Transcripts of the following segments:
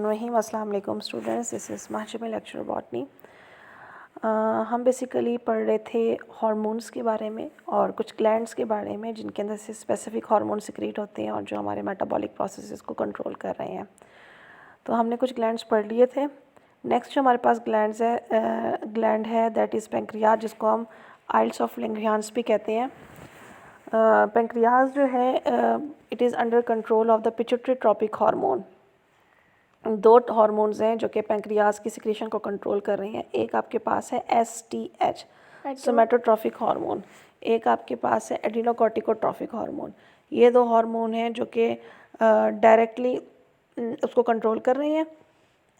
बिस्मिल्लाहिर्रहमानिर्रहीम। अस्सलाम वालेकुम students, this is Mahjab lecture botany. हम बेसिकली पढ़ रहे थे हार्मोन्स के बारे में और कुछ ग्लैंड्स के बारे में जिनके अंदर से स्पेसिफिक हार्मोन सिक्रीट होते हैं और जो हमारे मेटाबॉलिक प्रोसेसेस को कंट्रोल कर रहे हैं। तो हमने कुछ ग्लैंड्स पढ़ लिए थे। नेक्स्ट जो हमारे पास ग्लैंड है दैट इज़ पेंक्रियाज, जिसको हम आइल्स ऑफ लैंगरहांस भी कहते हैं। पेंक्रियाज जो है it is under control of the pituitary tropic hormone. दो हार्मोन्स हैं जो कि पेंक्रियाज की सिक्रीशन को कंट्रोल कर रहे हैं। एक आपके पास है STH सोमैटोट्रॉफिक हार्मोन, एक आपके पास है एड्रीनोकॉर्टिकोट्रॉफिक हार्मोन। ये दो हार्मोन हैं जो कि डायरेक्टली उसको कंट्रोल कर रहे हैं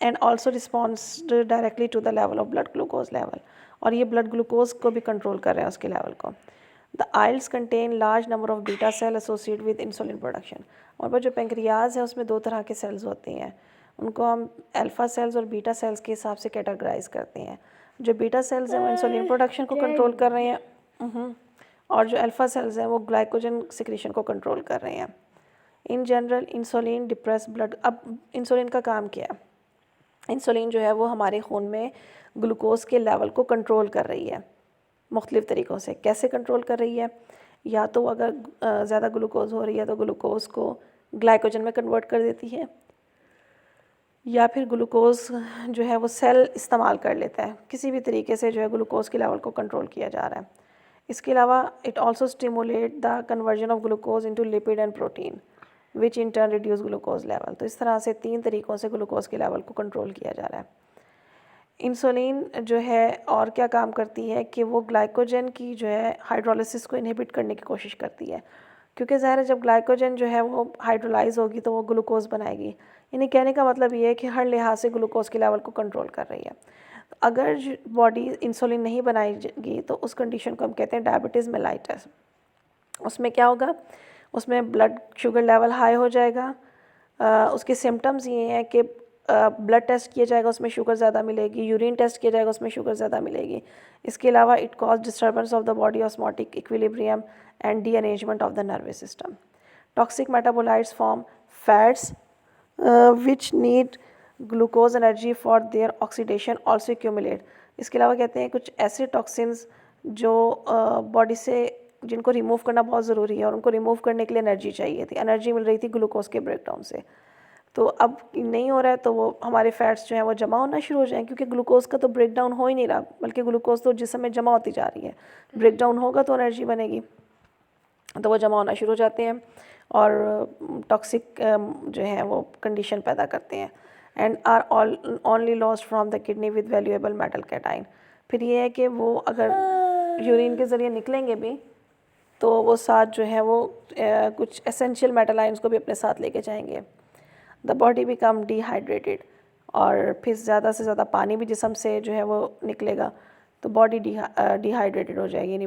and also response directly to the level of blood glucose level, और ये ब्लड ग्लूकोज को भी कंट्रोल कर रहे हैं उसके लेवल को। The isles contain large number of beta cell associate with insulin production. और पर जो पेंक्रियाज है उसमें दो तरह के सेल्स होते हैं, उनको हम अल्फ़ा सेल्स और बीटा सेल्स के हिसाब से कैटेगराइज करते हैं। जो बीटा सेल्स हैं वो इंसुलिन प्रोडक्शन को कंट्रोल कर रहे हैं और जो अल्फ़ा सेल्स हैं वो ग्लाइकोजन सिक्रीशन को कंट्रोल कर रहे हैं। In general insulin depress blood. अब इंसुलिन का काम क्या है? इंसुलिन जो है वो हमारे खून में ग्लूकोज के लेवल को कंट्रोल कर रही है मुख्तलिफ़ तरीक़ों से। कैसे कंट्रोल कर रही है? या तो अगर ज़्यादा ग्लूकोज हो रही है तो ग्लूकोज को ग्लाइकोजन में कन्वर्ट कर देती है, या फिर ग्लूकोज जो है वो सेल इस्तेमाल कर लेता है। किसी भी तरीके से जो है ग्लूकोज के लेवल को कंट्रोल किया जा रहा है। इसके अलावा it also stimulate the conversion of glucose into lipid and protein which in turn reduce glucose level. तो इस तरह से 3 तरीक़ों से ग्लूकोज के लेवल को कंट्रोल किया जा रहा है। इंसुलिन जो है और क्या काम करती है कि वो ग्लाइकोजन की जो है हाइड्रोलिसिस को इनहिबिट करने की कोशिश करती है, क्योंकि ज़ाहिर है जब ग्लाइकोजन जो है वो हाइड्रोलाइज होगी तो वो ग्लूकोज बनाएगी। यानी कहने का मतलब ये है कि हर लिहाज से ग्लूकोज के लेवल को कंट्रोल कर रही है। तो अगर बॉडी इंसुलिन नहीं बनाएगी तो उस कंडीशन को हम कहते हैं डायबिटीज़ मेलाइटस। उसमें क्या होगा? उसमें ब्लड शुगर लेवल हाई हो जाएगा। उसके सिम्टम्स ये हैं कि ब्लड टेस्ट किया जाएगा उसमें शुगर ज़्यादा मिलेगी, यूरिन टेस्ट किया जाएगा उसमें शुगर ज़्यादा मिलेगी। इसके अलावा it cause disturbance of the body osmotic equilibrium and D arrangement of the nervous system. Toxic metabolites form fats which need glucose energy for their oxidation also accumulate. इसके अलावा कहते हैं कुछ ऐसे टॉक्सिन्स जो बॉडी से जिनको रिमूव करना बहुत ज़रूरी है और उनको रिमूव करने के लिए एनर्जी चाहिए थी, एनर्जी मिल रही थी ग्लूकोज के ब्रेकडाउन से। तो अब नहीं हो रहा है तो वो हमारे फैट्स जो हैं वो जमा होना शुरू हो जाएंगे, क्योंकि ग्लूकोज का तो ब्रेकडाउन हो ही नहीं रहा, बल्कि ग्लूकोज तो जिस्म में जमा होती जा रही है। ब्रेकडाउन होगा तो एनर्जी बनेगी, तो वो जमा होना शुरू हो जाते हैं और टॉक्सिक जो है वो कंडीशन पैदा करते हैं and are only lost from the kidney with valuable metal cation. फिर ये है कि वो अगर यूरिन के ज़रिए निकलेंगे भी तो वो साथ जो है वो कुछ एसेंशियल मेटल आयंस को भी अपने साथ लेके जाएंगे। द बॉडी बिकम डिहाइड्रेटेड, और फिर ज़्यादा से ज़्यादा पानी भी जिस्म से जो है वो निकलेगा तो बॉडी डिहाइड्रेटेड हो जाएगी, यानी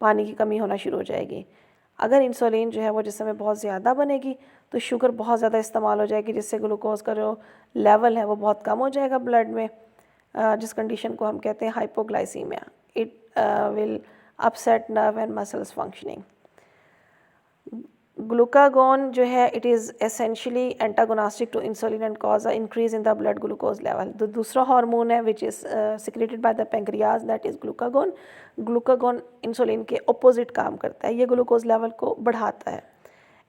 पानी की कमी होना शुरू हो जाएगी। अगर इंसुलिन जो है वो जिस्म में बहुत ज़्यादा बनेगी तो शुगर बहुत ज़्यादा इस्तेमाल हो जाएगी, जिससे ग्लूकोज का जो लेवल है वो बहुत कम हो जाएगा ब्लड में, जिस कंडीशन को हम कहते हैं hypoglycaemia. It will upset nerve and muscles functioning. Glucagon जो है it is essentially antagonistic to insulin and cause a increase in the blood glucose level. तो दूसरा हार्मोन है which is secreted by the pancreas, that is glucagon. Glucagon insulin के opposite काम करता है, ये ग्लूकोज लेवल को बढ़ाता है।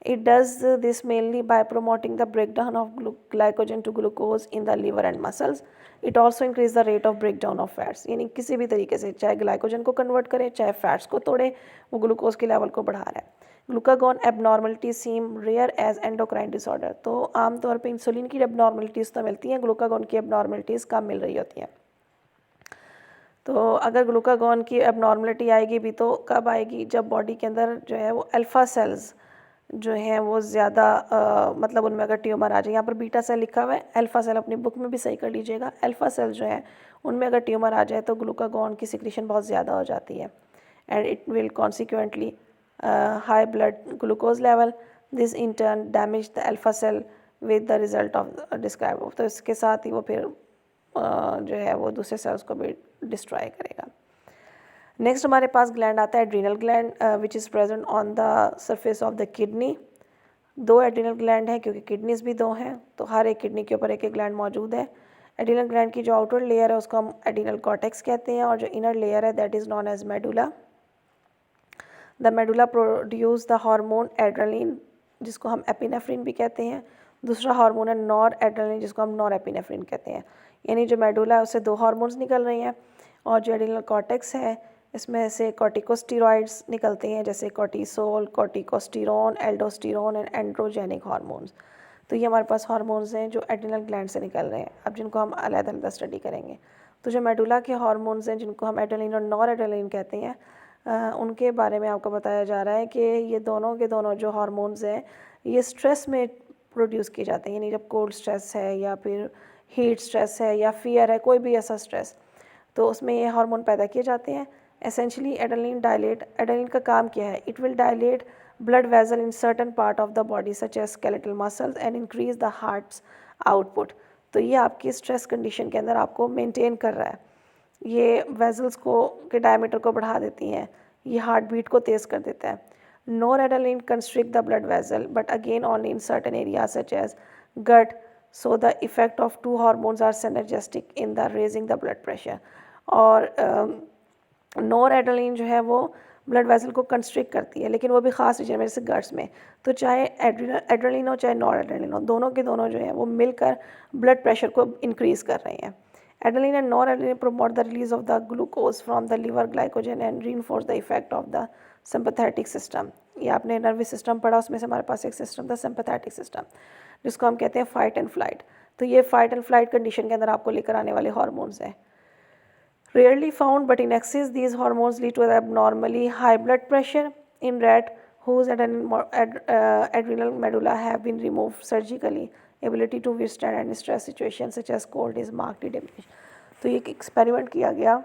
It does this mainly by promoting the breakdown of glycogen to glucose in the liver and muscles. It also increase the rate of breakdown of fats, यानी किसी भी तरीके से चाहे ग्लाइकोजन को कन्वर्ट करे चाहे फैट्स को तोड़े, वो ग्लूकोज के लेवल को बढ़ा रहा है। ग्लूकागोन एबनॉर्मलिटी सीम रेयर एज एंडोक्राइन डिसऑर्डर। तो आमतौर पे इंसुलिन की एबनॉर्मलिटीज़ तो मिलती हैं, ग्लूकागोन की एबनॉर्मलिटीज़ कम मिल रही होती हैं। तो अगर ग्लूकागोन की एबनॉर्मलिटी आएगी भी तो कब आएगी? जब बॉडी के अंदर जो है वो अल्फ़ा सेल्स जो हैं वो ज़्यादा मतलब उनमें अगर ट्यूमर आ जाए, यहाँ पर बीटा सेल लिखा हुआ है, अल्फ़ा सेल अपनी बुक में भी सही कर लीजिएगा। अल्फ़ा सेल जो है उनमें अगर ट्यूमर आ जाए तो ग्लूकागोन की सिक्रीशन बहुत ज़्यादा हो जाती है and it will consequently high blood glucose level. This in turn damage the alpha cell with the result of describe। तो इसके साथ ही वो फिर जो है वो दूसरे सेल्स को भी डिस्ट्रॉय करेगा। नेक्स्ट हमारे पास ग्लैंड आता है adrenal gland which is present on the surface of the kidney. दो एड्रिनल ग्लैंड हैं क्योंकि किडनीज़ भी दो हैं, तो हर एक किडनी के ऊपर एक एक ग्लैंड मौजूद है। एड्रिनल ग्लैंड की जो आउटर लेयर है उसको हम एड्रिनल कॉर्टेक्स कहते हैं, और जो इनर लेयर है that is known as medulla. The medulla produce the hormone adrenaline, जिसको हम एपिनेफ्रिन भी कहते हैं। दूसरा हार्मोन है नॉर एड्रेनलिन, जिसको हम नॉर एपिनेफ्रिन कहते हैं। यानी जो मेडुला है उससे दो हार्मोन्स निकल रहे हैं, और जो एड्रिनल कॉर्टेक्स है इसमें से कॉर्टिकोस्टेरॉइड्स निकलते हैं, जैसे cortisol, corticosterone, aldosterone and androgenic hormones. तो ये हमारे पास हार्मोन्स हैं जो एड्रिनल ग्लैंड से निकल रहे हैं, अब जिनको हम अलग-अलग स्टडी करेंगे। तो जो मेडुला के हार्मोन्स हैं जिनको हम एड्रेनलिन और नॉर एड्रेनलिन कहते हैं, उनके बारे में आपको बताया जा रहा है कि ये दोनों के दोनों जो हार्मोन्स हैं ये स्ट्रेस में प्रोड्यूस किए जाते हैं। यानी जब कोल्ड स्ट्रेस है या फिर हीट स्ट्रेस है या फियर है, कोई भी ऐसा स्ट्रेस, तो उसमें ये हार्मोन पैदा किए जाते हैं। एसेंशली एड्रेनलिन का काम क्या है? It will dilate blood vessel in certain part of the body such as skeletal muscles and increase the heart's output. तो ये आपकी स्ट्रेस कंडीशन के अंदर आपको मेंटेन कर रहा है। ये वेजल्स को के डायमीटर को बढ़ा देती हैं, ये हार्ट बीट को तेज़ कर देता है। Noradrenaline constrict the blood vessel but again only in certain area such as gut, so the effect of two hormones are synergistic in the raising the blood pressure. और noradrenaline जो है वो blood vessel को constrict करती है, लेकिन वो भी ख़ास रीजन में, जैसे गट्स में। तो चाहे एड्रेनलिन हो चाहे नॉर एड्रेनलिन हो, दोनों के दोनों जो है वो मिलकर ब्लड प्रेशर को इंक्रीज़ कर रहे हैं। Adrenaline and noradrenaline promote the release of the glucose from the liver glycogen and reinforce the effect of the sympathetic system। ये आपने नर्वस सिस्टम पढ़ा, उसमें से हमारे पास एक सिस्टम था सिंपैथेटिक सिस्टम, जिसको हम कहते हैं फाइट एंड फ्लाइट। तो ये फाइट एंड फ्लाइट कंडीशन के अंदर आपको लेकर आने वाले हार्मोन्स हैं। Rarely found but in excess these hormones lead to abnormally high blood pressure in rat whose adrenal medulla have been removed surgically. Ability to withstand any stress situations such as cold is markedly diminished। तो ये एक experiment किया गया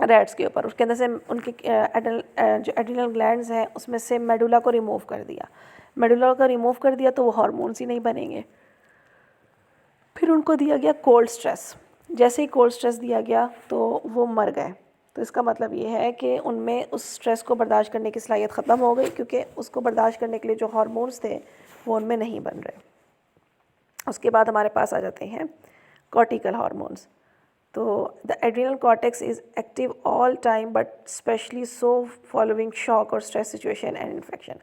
rats के ऊपर, उसके अंदर से उनकी जो एड्रिनल ग्लैंड्स हैं उसमें से मेडुला को रिमूव कर दिया। मेडुला को रिमूव कर दिया तो वो हार्मोन्स ही नहीं बनेंगे। फिर उनको दिया गया कोल्ड स्ट्रेस। जैसे ही कोल्ड स्ट्रेस दिया गया तो वो मर गए। तो इसका मतलब ये है कि उनमें उस स्ट्रेस को बर्दाश्त करने की सलाहियत ख़त्म हो गई, क्योंकि उसको बर्दाश्त करने के लिए जो हार्मोन्स थे वो उनमें नहीं बन रहे। उसके बाद हमारे पास आ जाते हैं कॉर्टिकल हार्मोन्स। तो the adrenal cortex is active all time but specially so following shock और स्ट्रेस सिचुएशन एंड इन्फेक्शन।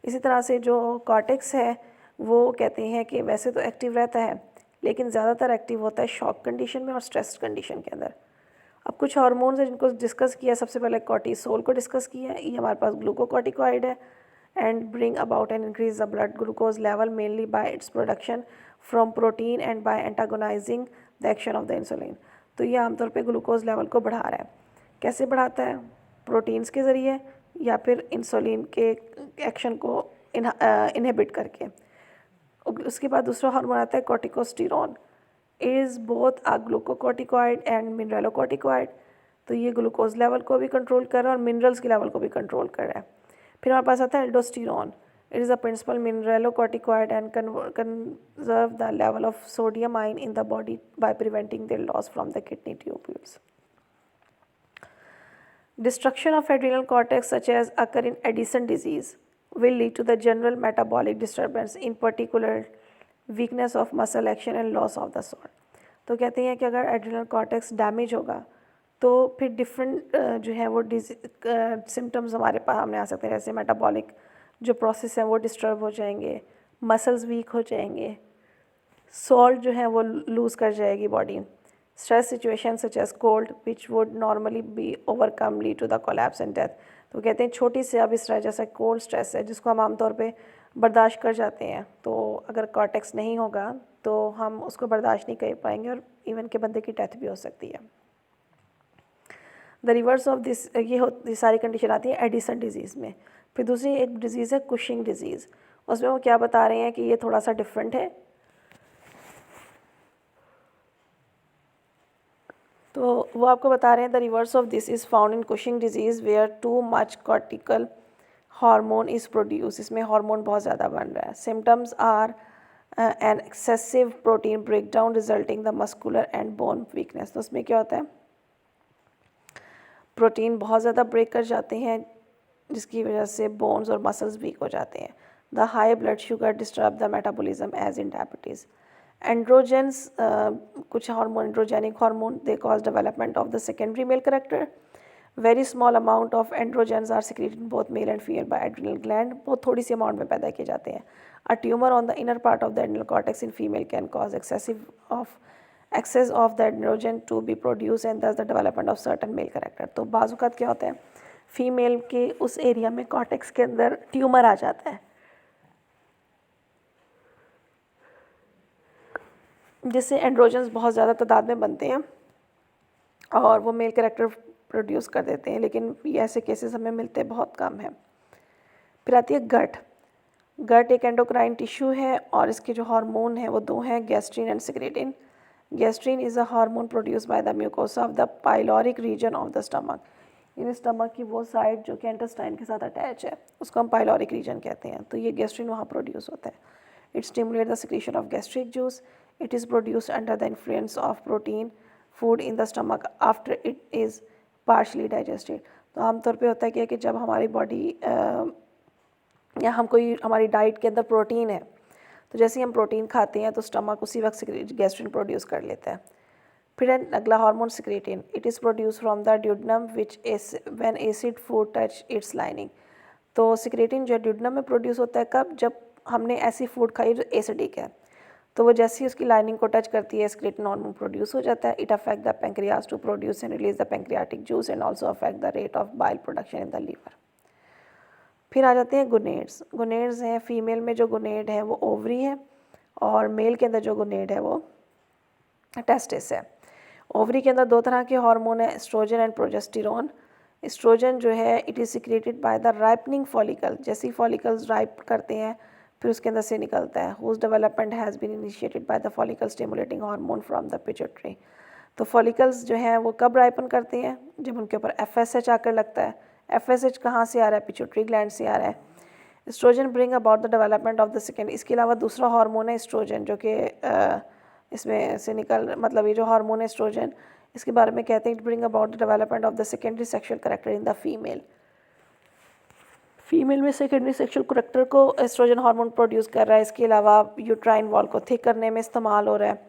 इसी तरह से जो कॉर्टेक्स है वो कहते हैं कि वैसे तो एक्टिव रहता है, लेकिन ज़्यादातर एक्टिव होता है शॉक कंडीशन में और स्ट्रेस कंडीशन के अंदर। अब कुछ हार्मोन्स हैं जिनको डिस्कस किया, सबसे पहले कॉर्टिसोल को डिस्कस किया। ये हमारे पास ग्लूकोकॉर्टिकॉइड है and bring about and increase the blood glucose level mainly by its production from protein and by antagonising the action of the insulin. तो ये आमतौर पे ग्लूकोज लेवल को बढ़ा रहा है। कैसे बढ़ाता है? प्रोटीन्स के ज़रिए या फिर इंसुलिन के एक्शन को इनहिबिट करके। उसके बाद दूसरा हार्मोन आता है corticosterone. Is both a glucocorticoid and mineralocorticoid. तो ये ग्लूकोज लेवल को भी कंट्रोल कर रहा है और मिनरल्स के लेवल को भी कंट्रोल कर रहा है। फिर हमारे पास आता है aldosterone. It is a principal mineralocorticoid and conserve the level of sodium ion in the body by preventing the loss from the kidney tubules. Destruction of adrenal cortex such as occur in Addison disease will lead to the general metabolic disturbance, in particular weakness of muscle action and loss of the salt। तो कहते हैं कि अगर adrenal cortex damage होगा तो फिर different जो है वो सिम्टम्स हमारे पास सामने आ सकते हैं, जैसे मेटाबॉलिक जो प्रोसेस है वो डिस्टर्ब हो जाएंगे, मसल्स वीक हो जाएंगे, सॉल्ट जो है वो लूज़ कर जाएगी body. Stress situations such as cold which would normally be overcome lead to the collapse and death। तो कहते हैं छोटी से अब स्ट्रेस जैसा कोल्ड स्ट्रेस है जिसको हम आमतौर पे बर्दाश्त कर जाते हैं, तो अगर कॉर्टेक्स नहीं होगा तो हम उसको बर्दाश्त नहीं कर पाएंगे और इवन के बंदे की डेथ भी हो सकती है। द रिवर्स ऑफ दिस, ये सारी कंडीशन आती है एडिसन डिजीज़ में। फिर दूसरी एक डिजीज़ है कुशिंग डिजीज़। उसमें वो क्या बता रहे हैं कि ये थोड़ा सा डिफरेंट है। तो वो आपको बता रहे हैं the reverse of this is found in Cushing disease where too much cortical hormone is produce. इसमें हार्मोन बहुत ज़्यादा बन रहा है। Symptoms are an excessive protein break down resulting the muscular and bone weakness. तो उसमें क्या होता है? प्रोटीन बहुत ज़्यादा ब्रेक कर जाते हैं जिसकी वजह से बोन्स और मसल्स वीक हो जाते हैं। The high blood sugar disturb the metabolism as in diabetes. Androgens, कुछ hormone androgenic hormone, they cause development of the secondary male character. Very small amount of androgens are secreted in both male and female by adrenal gland. बहुत थोड़ी सी amount में पैदा किए जाते हैं. A tumor on the inner part of the adrenal cortex in female can cause excess of the androgen to be produced and thus the development of certain male character. तो बाज़ क्या होता है, फीमेल के उस एरिया में cortex के अंदर ट्यूमर आ जाता है जिससे एंड्रोजन्स बहुत ज़्यादा तादाद में बनते हैं और वो मेल कैरेक्टर प्रोड्यूस कर देते हैं, लेकिन ये ऐसे केसेस हमें मिलते बहुत कम हैं. फिर आती है गट. गट एक एंडोक्राइन टिश्यू है और इसके जो हार्मोन हैं वो दो हैं, gastrin and secretin. Gastrin is a hormone produce by the mucosa of the pyloric region of the stomach. In stomach की वो साइड जो कि इंटेस्टाइन के साथ अटैच है उसको हम पाइलोरिक रीजन कहते हैं. तो ये गैस्ट्रिन वहाँ प्रोड्यूस होता है. It stimulate the secretion of gastric juice. It is produced under the influence of protein food in the stomach after it is partially digested. तो आमतौर पे होता है कि जब हमारी बॉडी या हम कोई हमारी डाइट के अंदर प्रोटीन है तो जैसे ही हम प्रोटीन खाते हैं तो स्टमक उसी वक्त गैस्ट्रिन प्रोड्यूस कर लेता है. फिर अगला hormone secretin. It is produce from the duodenum which when acid food touch it's lining. तो सिक्रेटिन जो ड्यूडनम में प्रोड्यूस होता है कब, जब हमने ऐसी फूड खाई जो एसिडिक है, तो वो जैसे ही उसकी लाइनिंग को टच करती है सिक्रेटिन हार्मोन प्रोड्यूस हो जाता है. It affect the pancreas to produce and release the pancreatic juice and also affect the rate of bile production in the liver. फिर आ जाते हैं गोनेड्स. गोनेड्स हैं, फीमेल में जो गोनेड है वो ओवरी है और मेल के अंदर जो गोनेड है वो टेस्टिस है. ओवरी के अंदर दो तरह के हार्मोन है, एस्ट्रोजन एंड प्रोजेस्टेरोन. एस्ट्रोजन जो है it is secreted by the ripening follicle. जैसे ही फॉलिकल्स राइप करते हैं फिर उसके अंदर से निकलता है. Whose development has been initiated by the follicle stimulating hormone from the pituitary. तो फॉलिकल्स जो हैं वो कब राइपन करते हैं, जब उनके ऊपर FSH आकर लगता है. FSH कहाँ से आ रहा है, पिट्यूटरी ग्लैंड से आ रहा है. Oestrogen bring about the development of the second. इसके अलावा दूसरा हार्मोन है एस्ट्रोजन जो कि इसमें से मतलब ये जो हार्मोन है एस्ट्रोजन, इसके बारे में कहते हैं it bring about the development of the secondary sexual character in the female. Female में सेकेंडरी सेक्शुअल कैरेक्टर को एस्ट्रोजन हार्मोन प्रोड्यूस कर रहा है. इसके अलावा यूट्राइन वॉल को थिक करने में इस्तेमाल हो रहा है.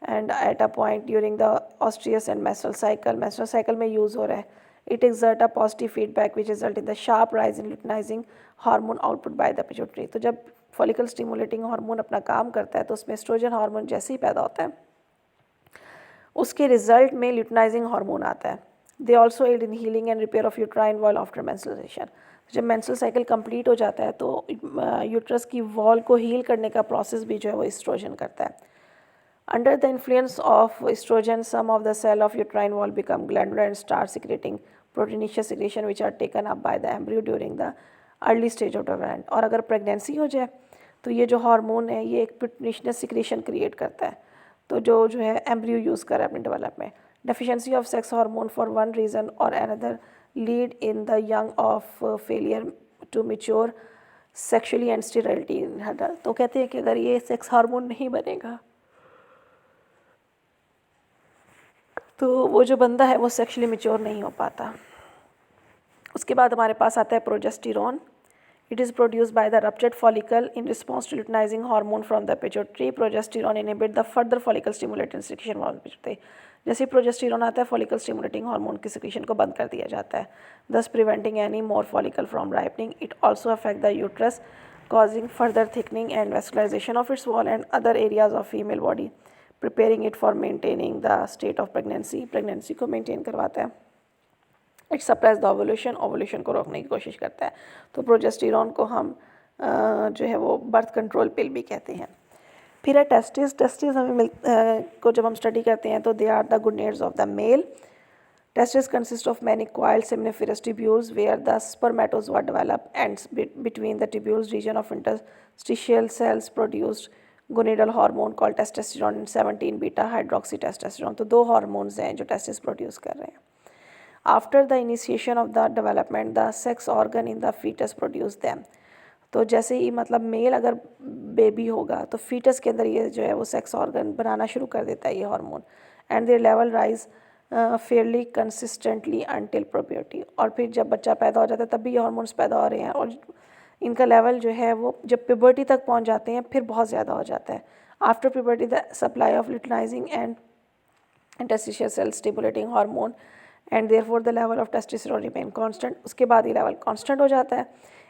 And at a point during the oestrous and menstrual cycle में यूज़ हो रहा है. It exert a positive feedback which result in the sharp rise in luteinising hormone output by the pituitary. तो जब फॉलिकल स्टिमुलेटिंग हार्मोन अपना काम करता है तो उसमें एस्ट्रोजन हार्मोन जैसे ही पैदा होता है उसके रिजल्ट में ल्यूटिनाइजिंग हार्मोन आता है. They also aid in healing and repair of uterine wall after menstruation. जब मेंस्ट्रुअल साइकिल कंप्लीट हो जाता है तो यूट्रस की वॉल को हील करने का प्रोसेस भी जो है वो एस्ट्रोजन करता है. Under the influence of oestrogen some of the cell of uterine wall become glandular and start secreting proteinaceous secretion which are taken up by the embryo during the early stage of development. और अगर pregnancy हो जाए तो ये जो hormone है ये एक प्रोटीनिशियस सिक्रेशन क्रिएट करता है तो जो है एम्ब्रियो यूज़ कर अपने development. Deficiency of sex hormone for one reason और another lead in the young of failure to mature sexually and sterility in adult. तो कहते हैं कि अगर ये सेक्स हार्मोन नहीं बनेगा तो वो जो बंदा है वो सेक्सुअली मैच्योर नहीं हो पाता. उसके बाद हमारे पास आता है progesterone. It is produced by the ruptured follicle in response to luteinising hormone from the pituitary. Progesterone inhibit the further follicle stimulating secretion from the pituitary. जैसे ही प्रोजेस्टेरोन आता है फॉलिकल स्टिमुलेटिंग हार्मोन की सिक्रीशन को बंद कर दिया जाता है, thus preventing any more follicle from ripening. It also affects the uterus, causing further thickening and vascularization of its wall and other areas of female body, preparing it for maintaining the state of pregnancy. Pregnancy को maintain करवाता है. It suppresses the ovulation को रोकने की कोशिश करता है. तो प्रोजेस्टेरोन को हम जो है वो बर्थ कंट्रोल पिल भी कहते हैं. फिर है टेस्टिस हमें को जब हम स्टडी करते हैं तो they are the gonads of the male. Testes consist of many coiled seminiferous tubules where the spermatozoa develop and between the tubules region of interstitial cells produced gonadal hormone called testosterone and 17 beta hydroxytestosterone. तो दो hormones हैं जो testis produce कर रहे हैं. After the initiation of the development the sex organ in the foetus produce them. तो जैसे ही मतलब मेल अगर बेबी होगा तो फीटस के अंदर ये जो है वो सेक्स ऑर्गन बनाना शुरू कर देता है ये hormone. And their level rise fairly consistently until prepuberty. और फिर जब बच्चा पैदा हो जाता है तब भी ये हार्मोन्स पैदा हो रहे हैं और इनका लेवल जो है वो जब प्यूबर्टी तक पहुंच जाते हैं फिर बहुत ज़्यादा हो जाता है। After puberty the supply of luteinising and interstitial cell stimulating hormone and therefore the level of testosterone remain constant, उसके बाद ये लेवल कांस्टेंट हो जाता है।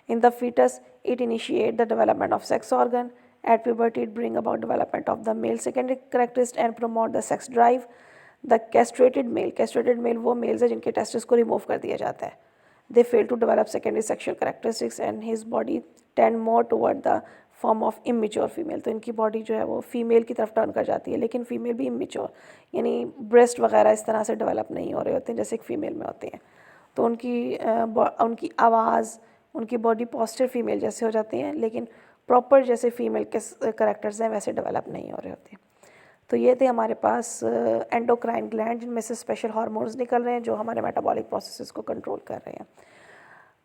In the foetus it initiate the development of sex organ, at puberty it bring about development of the male secondary characteristic and promote the sex drive. The castrated male वो males है जिनके testis को remove कर दिया जाता है। They fail to develop secondary sexual characteristics and his body tend more toward the form of immature female, तो इनकी बॉडी जो है वो फीमेल की तरफ टर्न कर जाती है, लेकिन फीमेल भी इमेच्योर यानी ब्रेस्ट वगैरह इस तरह से डेवलप नहीं हो रहे होते हैं जैसे एक फ़ीमेल में होते हैं। तो उनकी आवाज़, उनकी बॉडी पॉस्चर फीमेल जैसे हो जाते हैं, लेकिन प्रॉपर जैसे फीमेल के करेक्टर्स हैं वैसे डेवलप नहीं हो रहे होते। तो ये थे हमारे पास एंडोक्राइन ग्लैंड जिनमें से स्पेशल हार्मोन्स निकल रहे हैं जो हमारे मेटाबॉलिक प्रोसेसेस को कंट्रोल कर रहे हैं।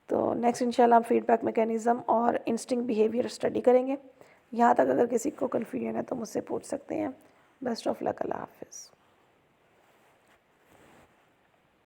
तो नेक्स्ट इंशाल्लाह हम फीडबैक मैकेनिज़्म और इंस्टिंक्ट बिहेवियर स्टडी करेंगे। यहाँ तक अगर किसी को कन्फ्यूजन है तो मुझसे पूछ सकते हैं। बेस्ट ऑफ लक, अल्लाह हाफिज़।